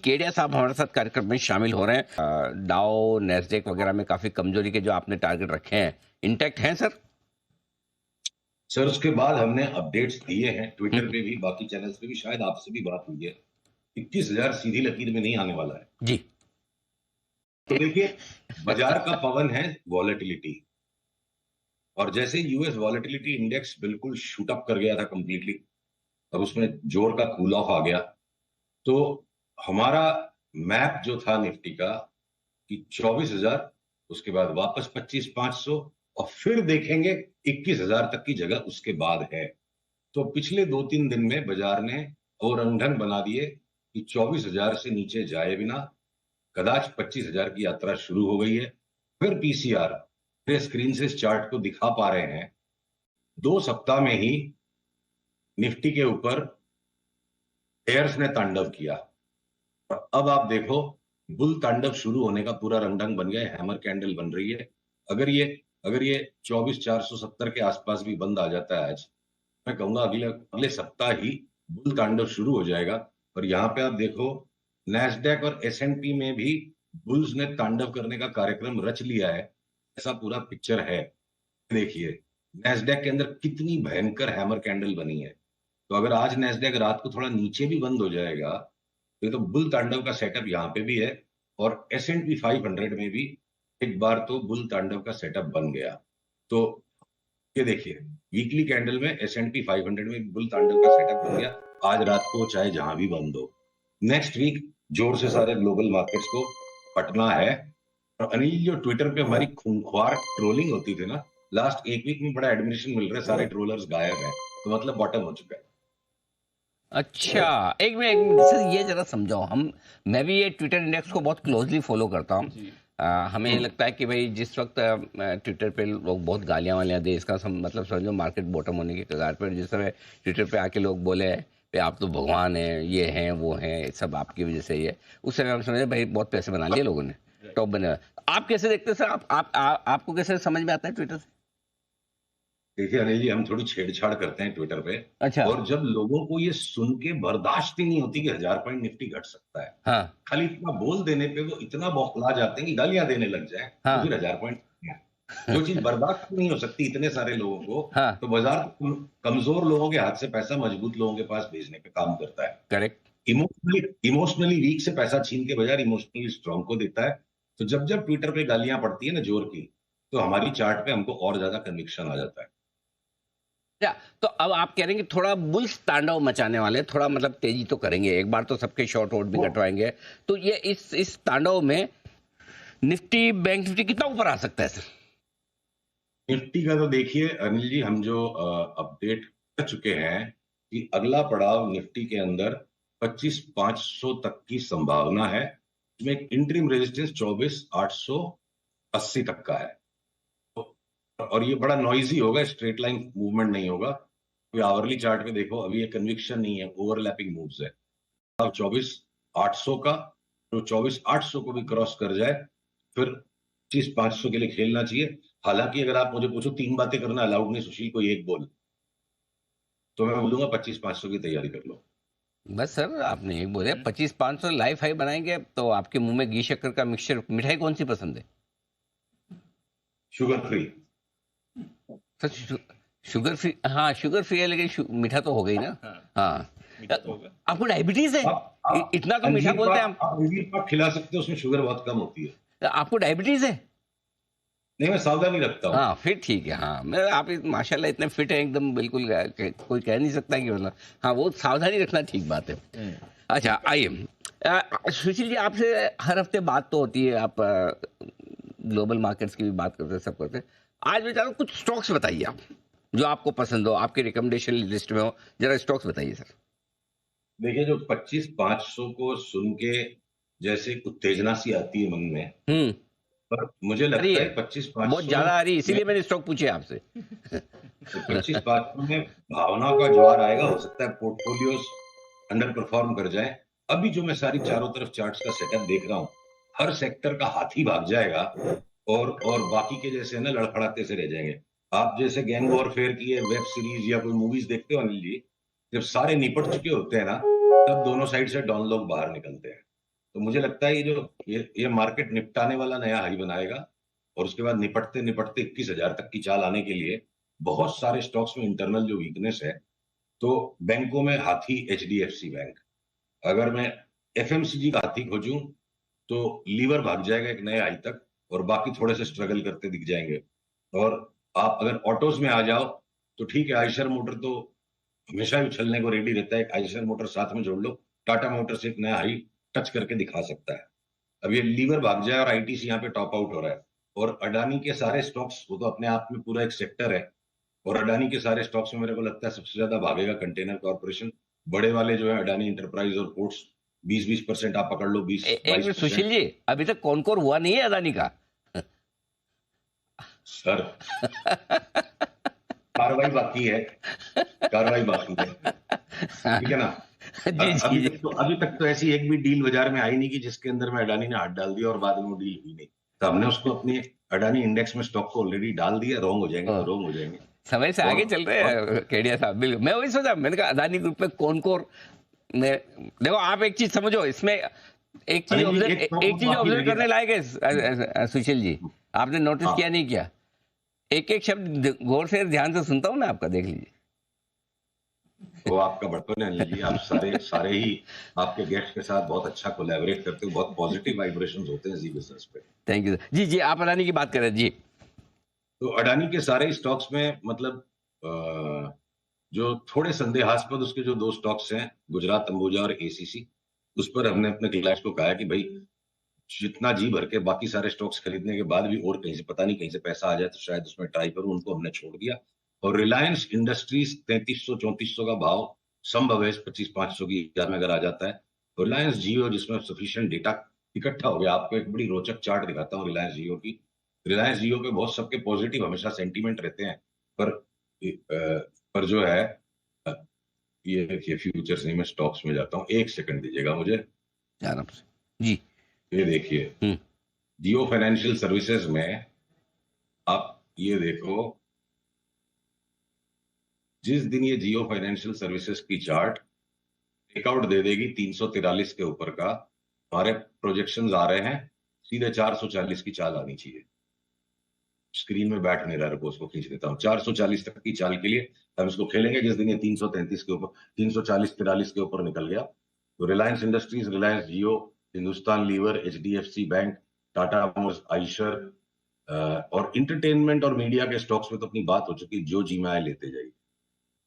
केडिया साहब हमारे साथ कार्यक्रम में शामिल हो रहे हैं। डाउ नैस्डैक वगैरह में काफी कमजोरी के जो आपने टारगेट रखे हैं इंटैक्ट हैं सर? सर उसके बाद हमने अपडेट्स दिए हैं ट्विटर पे भी, बाकी चैनल्स पे भी, शायद आपसे भी बात हुई है। 21,000 सीधी लकीर में नहीं आने वाला है जी। तो देखिए, बाजार का पवन है वॉलेटिलिटी, और जैसे यूएस वॉलेटिलिटी इंडेक्स बिल्कुल शूट अप कर गया था कंप्लीटली, और उसमें जोर का कूल ऑफ आ गया, तो हमारा मैप जो था निफ्टी का कि 24,000, उसके बाद वापस 25,500, और फिर देखेंगे 21,000 तक की जगह उसके बाद है। तो पिछले 2-3 दिन में बाजार ने औरंगढ़ बना दिए कि 24,000 से नीचे जाए बिना कदाच 25,000 की यात्रा शुरू हो गई है। फिर पीसीआर मेरे स्क्रीन से इस चार्ट को दिखा पा रहे हैं, 2 सप्ताह में ही निफ्टी के ऊपर बेयर्स ने तांडव किया, और अब आप देखो बुल तांडव शुरू होने का पूरा रंगढंग बन गया है, हैमर कैंडल बन रही है। अगर ये 24,470 के आसपास भी बंद आ जाता है आज, मैं कहूंगा अगले सप्ताह ही बुल तांडव शुरू हो जाएगा। और यहाँ पे आप देखो नैस्डैक और एसएनपी में भी बुल्स ने तांडव करने का कार्यक्रम रच लिया है, ऐसा पूरा पिक्चर है। देखिए नैस्डैक के अंदर कितनी भयंकर हैमर कैंडल बनी है। तो अगर आज नैस्डैक रात को थोड़ा नीचे भी बंद हो जाएगा तो बुल तांडव का सेटअप यहाँ पे भी है, और एसएनपी 500 में भी एक बार तो बुल तांडव का सेटअप बन गया। तो ये देखिए वीकली कैंडल में एसएनपी 500 में बुल तांडव का सेटअप बन गया, आज रात को चाहे जहां भी बंद हो। नेक्स्ट वीक जोर से सारे ग्लोबल मार्केट्स को पटना है। और अनिल, जो ट्विटर पे हमारी खूंखार ट्रोलिंग होती थी ना, लास्ट एक वीक में बड़ा एडमिशन मिल रहा है, सारे ट्रोलर्स गायब हैं, तो मतलब बॉटम हो चुका है। अच्छा, एक मिनट सर, ये जरा समझाओ। मैं भी ये ट्विटर इंडेक्स को बहुत क्लोजली फॉलो करता हूँ। हमें लगता है कि भाई जिस वक्त ट्विटर पे लोग बहुत गालियां वालियां दे, इसका मतलब समझो मार्केट बॉटम होने की कगार पर। जिस समय ट्विटर पे आके लोग बोले भाई आप तो भगवान हैं, ये हैं वो हैं, सब आपकी वजह से ही है, उस समय हम समझे भाई बहुत पैसे बना लिए लोगों ने, टॉप बने। आप कैसे देखते हैं सर? आपको कैसे समझ में आता है ट्विटर से? देखिए अनिल जी, हम थोड़ी छेड़छाड़ करते हैं ट्विटर पे। अच्छा। और जब लोगों को ये सुन के बर्दाश्त ही नहीं होती कि 1,000 पॉइंट निफ्टी घट सकता है, हाँ खाली इतना बोल देने पे वो इतना बौखला जाते हैं कि गालियां देने लग जाए, तो हाँ फिर 1,000 पॉइंट जो चीज बर्दाश्त नहीं हो सकती इतने सारे लोगों को, हाँ, तो बाजार कमजोर लोगों के हाथ से पैसा मजबूत लोगों के पास भेजने का काम करता है। करेक्ट। इमोशनली वीक से पैसा छीन के बजाय इमोशनली स्ट्रांग को देता है। तो जब जब ट्विटर पे गालियां पड़ती है ना जोर की, तो हमारी चार्ट पे हमको और ज्यादा कन्विक्शन आ जाता है। अच्छा, तो अब आप कह रहे हैं कि थोड़ा बुल्स तांडव मचाने वाले, थोड़ा मतलब तेजी तो करेंगे, एक बार तो सबके शॉर्ट होल्ड भी कटवाएंगे। तो ये इस तांडव में निफ्टी, बैंक निफ्टी कितना ऊपर आ सकता है सर? निफ्टी का तो देखिए अनिल जी, हम जो अपडेट कर चुके हैं कि अगला पड़ाव निफ्टी के अंदर 25,500 तक की संभावना है, इसमें एक इंटरिम रेजिस्टेंस 24,880 तक का है। और ये बड़ा नॉइजी होगा, स्ट्रेट लाइन मूवमेंट नहीं होगा। कोई आवरली चार्ट पे देखो, अभी ये कन्विक्शन नहीं है, ओवरलैपिंग मूव्स है। अब 24,800 का, तो 24,800 को भी क्रॉस कर जाए फिर 25,500 के लिए खेलना चाहिए। हालांकि अगर आप मुझे पूछो 3 बातें करना अलाउड नहीं सुशील, कोई एक बोल, तो मैं बोलूंगा 25,500 की तैयारी कर लो। बस सर, आपने एक बोले 25,500 लाइफ हाई बनाएंगे, तो आपके मुंह में घी शक्कर का मिक्सचर, मिठाई कौन सी पसंद है? Sugar free. Sir sugar free, हाँ शुगर फ्री है, लेकिन मीठा तो हो गई ना। हाँ, आपको डायबिटीज है? इतना तो मीठा बोलते हैं हम। आप अंजीर पाक खिला सकते हो, उसमें शुगर बहुत कम होती है। आपको डायबिटीज है? नहीं, मैं सावधानी रखता हूँ। हाँ फिर ठीक है। हाँ, मैं आप माशाल्लाह इतने फिट है एकदम, बिल्कुल कोई कह नहीं सकता कि मतलब, हाँ वो सावधानी रखना ठीक बात है। अच्छा आइए, सुशील जी, आपसे हर हफ्ते बात तो होती है, आप ग्लोबल मार्केट्स की भी बात करते हैं, सब करते हैं। आज मैं चाह रहा हूँ कुछ स्टॉक्स बताइए आप, जो आपको पसंद हो, आपके रिकमेंडेशन लिस्ट में हो, जरा स्टॉक्स बताइए सर। देखिए, जो 25,500 को सुन के जैसे उत्तेजना सी आती है मन में, पर मुझे लगता है बहुत 25,500 ज्यादा आ रही है, इसीलिए में मैंने स्टॉक पूछे आपसे। 25,500 में भावना का ज्वार आएगा, हो सकता है पोर्टफोलियोज अंडर परफॉर्म कर जाए। अभी जो मैं सारी चारों तरफ चार्ट्स का सेटअप देख रहा हूँ, हर सेक्टर का हाथी भाग जाएगा, और बाकी के जैसे है ना लड़खड़ाते से रह जाएंगे। आप जैसे गैंग वॉरफेयर की वेब सीरीज या कोई मूवीज देखते हो अनिल जी, जब सारे निपट चुके होते हैं ना, तब दोनों साइड से डॉन लोग बाहर निकलते हैं। तो मुझे लगता है ये मार्केट निपटाने वाला नया हाई बनाएगा, और उसके बाद निपटते निपटते 21,000 तक की चाल आने के लिए बहुत सारे स्टॉक्स में इंटरनल जो वीकनेस है। तो बैंकों में हाथी एचडीएफसी बैंक, अगर मैं एफएमसीजी का हाथी खोजूं तो लीवर भाग जाएगा एक नए हाई तक, और बाकी थोड़े से स्ट्रगल करते दिख जाएंगे। और आप अगर ऑटोज में आ जाओ तो ठीक है, आयशर मोटर तो हमेशा ही उछलने को रेडी रहता है, आयशर मोटर साथ में जोड़ लो, टाटा मोटर्स एक नया हाई टच करके दिखा सकता है। अब ये लीवर भाग जाए और आईटीसी यहाँ पे टॉप आउट हो रहा है, और अडानी के सारे स्टॉक्स, वो तो अपने आप में पूरा एक सेक्टर है, और अडानी के सारे स्टॉक्स में मेरे को लगता है सबसे ज्यादा भागेगा कंटेनर कॉर्पोरेशन। बड़े वाले जो है अडानी इंटरप्राइज और पोर्ट्स, 20-20% आप पकड़ लो, बीस एक बाईस मिनट परसेंट सुशील जी, अभी तक कॉनकोर हुआ नहीं है अदानी का। सर, कार्रवाई बाकी है, कार्रवाई बाकी है, ठीक है ना। जी जी जी। अभी तक तो ऐसी एक भी डील बाजार में आई नहीं कि जिसके अंदर में अडानी ने हाथ डाल दिया और बाद में वो डील हुई नहीं। तो हमने उसको अपने अडानी इंडेक्स में स्टॉक को ऑलरेडी डाल दिया, रोंग हो जाएंगे तो रोंग हो जाएंगे। समय से और, आगे चल रहे और हैं केडिया साहब, बिल्कुल। मैं वही सोचा, मैंने कहा अदानी ग्रुप में कौन में, देखो आप एक चीज समझो इसमें, एक चीज अनिल जी, एक ऑब्जर्व बाकी रह करने गया। लायक है सुशील जी, आपने नोटिस हाँ, किया नहीं किया? एक एक शब्द गौर से ध्यान से सुनता हूं ना आपका, देख लीजिए। वो आपका बड़पन है अनिल जी, आप सारे सारे ही आपके गेस्ट के साथ बहुत अच्छा कोलैबोरेट करते हो, बहुत पॉजिटिव वाइब्रेशंस होते हैं जी बिजनेस पे। थैंक यू जी। जी आप अदानी की बात कर रहे हैं जी। तो अडानी के सारे स्टॉक्स में मतलब जो थोड़े संदेहास्पद उसके जो दो स्टॉक्स हैं, गुजरात अंबुजा और एसीसी, उस पर हमने अपने क्लाइंट्स को कहा कि भाई जितना जी भर के बाकी सारे स्टॉक्स खरीदने के बाद भी और कहीं से पता नहीं कहीं से पैसा आ जाए तो शायद उसमें ट्राई करूं, उनको हमने छोड़ दिया। और रिलायंस इंडस्ट्रीज 3300-3400 का भाव संभव है 25-500 की में अगर आ जाता है। तो रिलायंस जियो, जिसमें सफिशिएंट डेटा इकट्ठा हो गया, आपको एक बड़ी रोचक चार्ट दिखाता हूँ रिलायंस जियो की। रिलायंस जियो पे बहुत सबके पॉजिटिव हमेशा सेंटीमेंट रहते हैं, पर पर जो है, अ, ये देखिए फ्यूचर्स नहीं, मैं स्टॉक्स में जाता हूँ, एक सेकंड दीजिएगा मुझे। आराम से जी। ये देखिए हम्म। जियो फाइनेंशियल सर्विसेज में, आप ये देखो, जिस दिन ये जियो फाइनेंशियल सर्विसेज की चार्ट ब्रेकआउट दे देगी 343 के ऊपर का, हमारे प्रोजेक्शंस आ रहे हैं सीधे 440 की चाल आनी चाहिए। स्क्रीन में बैठ नहीं रहा, रुको उसको खींच देता हूँ। 440 तक की चाल के लिए हम इसको खेलेंगे, जिस दिन ये 333 के ऊपर, 340-43 के ऊपर निकल गया, तो Reliance industries, Reliance Jio, Hindustan lever, HDFC bank, Tata motors, Eicher और इंटरटेनमेंट और मीडिया के स्टॉक्स में तो अपनी बात हो चुकी, जो जी में आए लेते जाइए।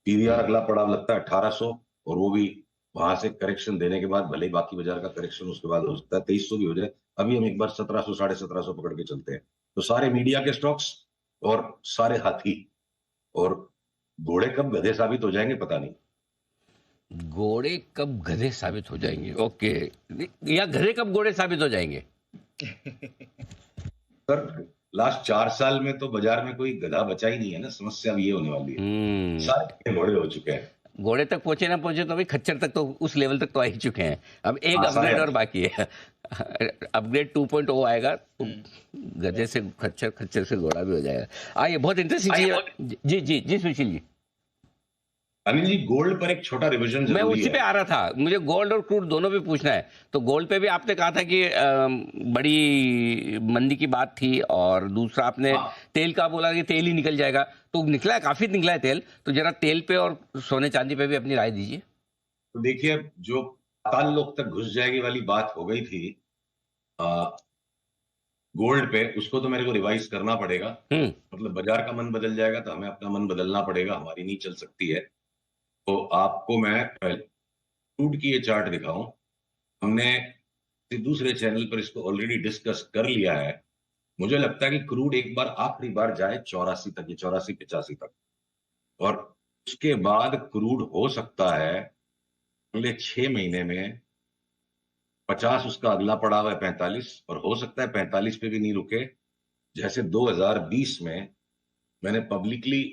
पीवीआर अगला पड़ाव लगता है 1800, और वो भी वहां से करेक्शन देने के बाद, भले ही बाकी बाजार का करेक्शन उसके बाद हो सकता है 2300 भी हो जाए, अभी हम एक बार 1700 1750 पकड़ के चलते हैं। तो सारे मीडिया के स्टॉक्स और सारे हाथी, और घोड़े कब गधे साबित हो जाएंगे पता नहीं। घोड़े कब गधे साबित हो जाएंगे, ओके, या गधे कब घोड़े साबित हो जाएंगे? सर, लास्ट 4 साल में तो बाजार में कोई गधा बचा ही नहीं है ना, समस्या अब ये होने वाली है, सारे घोड़े हो चुके हैं। घोड़े तक पहुंचे ना पहुंचे तो भाई खच्चर तक तो, उस लेवल तक तो आ ही चुके हैं। अब एक हाँ, अपग्रेड सारे और बाकी है। अपग्रेड 2.0 आएगा तो गधे से खच्चर, खच्चर से घोड़ा भी हो जाएगा। आइए, बहुत इंटरेस्टिंग चीज। जी जी जी सुशील जी। अनिल जी, गोल्ड पर एक छोटा रिविजन मैं जरूरी उसी पे है। आ रहा था, मुझे गोल्ड और क्रूड दोनों पे पूछना है। तो गोल्ड पे भी आपने कहा था कि बड़ी मंदी की बात थी, और दूसरा आपने हाँ, तेल का बोला कि तेल ही निकल जाएगा, तो निकला है, काफी निकला है तेल। तो जरा तेल पे और सोने चांदी पे भी अपनी राय दीजिए। तो देखिए, जो पाताल लोक तक घुस जाएगी वाली बात हो गई थी गोल्ड पे, उसको तो मेरे को रिवाइज करना पड़ेगा। मतलब बाजार का मन बदल जाएगा तो हमें अपना मन बदलना पड़ेगा, हमारी नहीं चल सकती है। तो आपको मैं क्रूड की ये चार्ट दिखाऊं, हमने दूसरे चैनल पर इसको ऑलरेडी डिस्कस कर लिया है। मुझे लगता है कि क्रूड एक बार आखिरी बार जाए 84 तक, ये 84-85 तक, और उसके बाद क्रूड हो सकता है अगले 6 महीने में 50, उसका अगला पड़ाव है 45, और हो सकता है 45 पे भी नहीं रुके। जैसे 2020 में मैंने पब्लिकली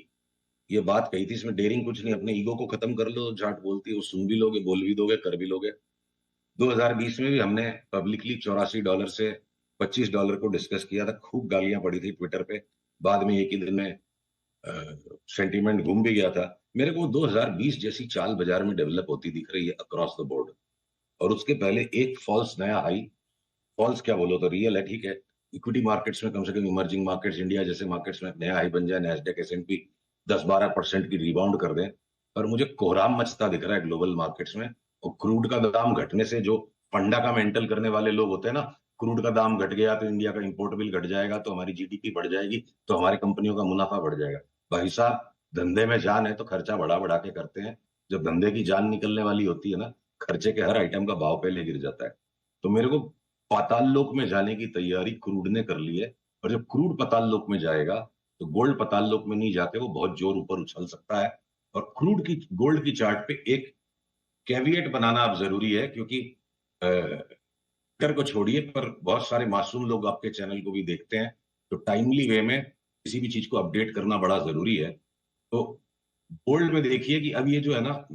ये बात कही थी, इसमें डेयरिंग कुछ नहीं, अपने ईगो को खत्म कर लो, जाट बोलती है वो सुन भी लोगे, बोल भी दोगे, कर भी लोगे। 2020 में भी हमने पब्लिकली $84 से $25 को डिस्कस किया था, खूब गालियां पड़ी थी ट्विटर पे, बाद में एक ही दिन में सेंटीमेंट घूम भी गया था। मेरे को 2020 जैसी चाल बाजार में डेवलप होती दिख रही है अक्रॉस द बोर्ड। और उसके पहले एक फॉल्स नया हाई, फॉल्स क्या बोलो तो रियल है, ठीक है, इक्विटी मार्केट्स में कम से कम इमर्जिंग मार्केट्स इंडिया जैसे मार्केट्स में नया हाई बन जाए, नैस्डैक S&P 10-12% की रिबाउंड कर दें, पर मुझे कोहराम मचता दिख रहा है ग्लोबल मार्केट्स में। और क्रूड का दाम घटने से जो फंडामेंटल करने वाले लोग होते हैं ना, क्रूड का दाम घट गया तो इंडिया का इंपोर्ट बिल घट जाएगा, तो हमारी जीडीपी बढ़ जाएगी, तो हमारी कंपनियों का मुनाफा बढ़ जाएगा। भाई साहब, धंधे में जान है तो खर्चा बढ़ा बढ़ा के करते हैं। जब धंधे की जान निकलने वाली होती है ना, खर्चे के हर आइटम का भाव पहले गिर जाता है। तो मेरे को पाताल लोक में जाने की तैयारी क्रूड ने कर ली है, और जब क्रूड पाताल लोक में जाएगा तो गोल्ड पाताल लोक में नहीं जाके वो बहुत जोर ऊपर उछल सकता है। और क्रूड की गोल्ड की चार्ट पे एक कैविएट बनाना अब जरूरी है, क्योंकि कर को छोड़िए, पर बहुत सारे मासूम लोग आपके चैनल को भी देखते हैं, तो टाइमली वे में किसी भी चीज को अपडेट करना बड़ा जरूरी है। तो गोल्ड में देखिए कि अब ये जो है ना,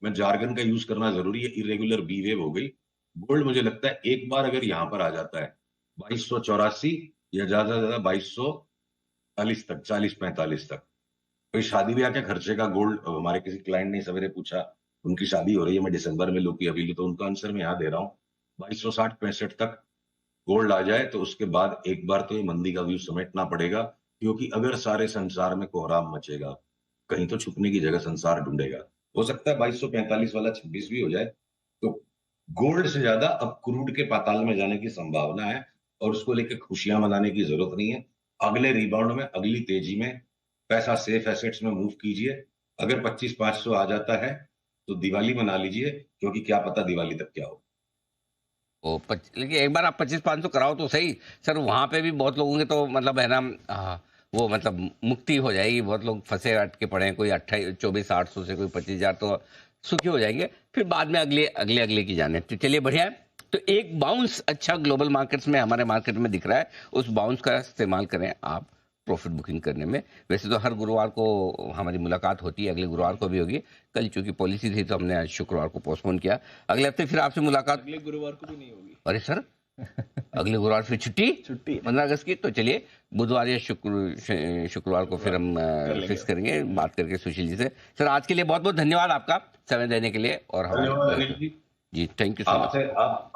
मैं जार्गन का यूज करना जरूरी है, इरेगुलर बी वेव हो गई। गोल्ड मुझे लगता है एक बार अगर यहां पर आ जाता है 2284 या ज्यादा से ज्यादा 2240 तक, 40-45 तक, कोई शादी ब्याह के खर्चे का गोल्ड, हमारे किसी क्लाइंट ने सवेरे पूछा, उनकी शादी हो रही है, मैं दिसंबर में लूँ कि अभी लूँ, तो उनका आंसर मैं यहाँ दे रहा हूँ, 2260-65 तक गोल्ड आ जाए तो उसके बाद एक बार तो ये मंदी का व्यू समेटना पड़ेगा। क्योंकि अगर सारे संसार में कोहराम मचेगा, कहीं तो छुपने की जगह संसार ढूंढेगा। हो सकता है 2245 वाला 26 भी हो जाए। तो गोल्ड से ज्यादा अब क्रूड के पाताल में जाने की संभावना है, और उसको लेकर खुशियां मनाने की जरूरत नहीं है। अगले रिबाउंड में, अगली तेजी में पैसा सेफ एसेट्स में मूव कीजिए। अगर 25,500 आ जाता है तो दिवाली मना लीजिए, क्योंकि क्या पता दिवाली तक क्या हो। लेकिन एक बार आप 25-500 कराओ तो सही सर, वहां पे भी बहुत लोगों के तो मतलब है ना, वो मतलब मुक्ति हो जाएगी। बहुत लोग फंसे अटके पड़े हैं, कोई 24,800 से कोई 25,000, तो सुखी हो जाएंगे। फिर बाद में अगले अगले अगले की जाने। तो चलिए बढ़िया है। तो एक बाउंस अच्छा ग्लोबल मार्केट्स में, हमारे मार्केट में दिख रहा है, उस बाउंस का इस्तेमाल करें आप प्रॉफिट बुकिंग करने में। वैसे तो हर गुरुवार को हमारी मुलाकात होती है, अगले गुरुवार को भी होगी। कल चूंकि पॉलिसी थी तो हमने आज शुक्रवार को पोस्टपोन किया। अगले हफ्ते फिर आपसे मुलाकात। अगले गुरुवार को भी नहीं होगी। अरे सर, अगले गुरुवार फिर छुट्टी, छुट्टी 15 अगस्त की। तो चलिए बुधवार या शुक्रवार को फिर हम फिक्स करेंगे, बात करके सुशील जी से। सर आज के लिए बहुत बहुत धन्यवाद आपका समय देने के लिए। और धन्यवाद हमारे अनिल जी। जी, थैंक यू सो मच।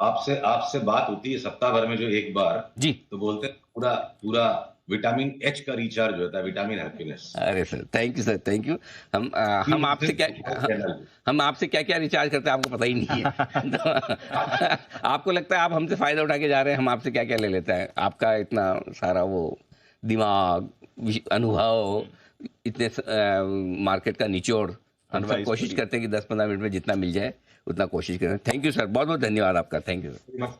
आपसे आपसे बात होती है सप्ताह भर में जो एक बार, जी, तो बोलते हैं पूरा पूरा विटामिन एच का रिचार्ज होता है, विटामिन हैप्पीनेस। अरे sir thank you sir, thank you. हम आपसे क्या क्या रिचार्ज करते हैं आपको पता ही नहीं है। तो आपको लगता है आप हमसे फायदा उठा के जा रहे हैं, हम आपसे क्या क्या ले लेते हैं। आपका इतना सारा वो दिमाग, अनुभव, इतने मार्केट का निचोड़, हम सब कोशिश करते हैं कि 10-15 मिनट में जितना मिल जाए उतना कोशिश करें। थैंक यू सर, बहुत बहुत धन्यवाद आपका। Thank you sir.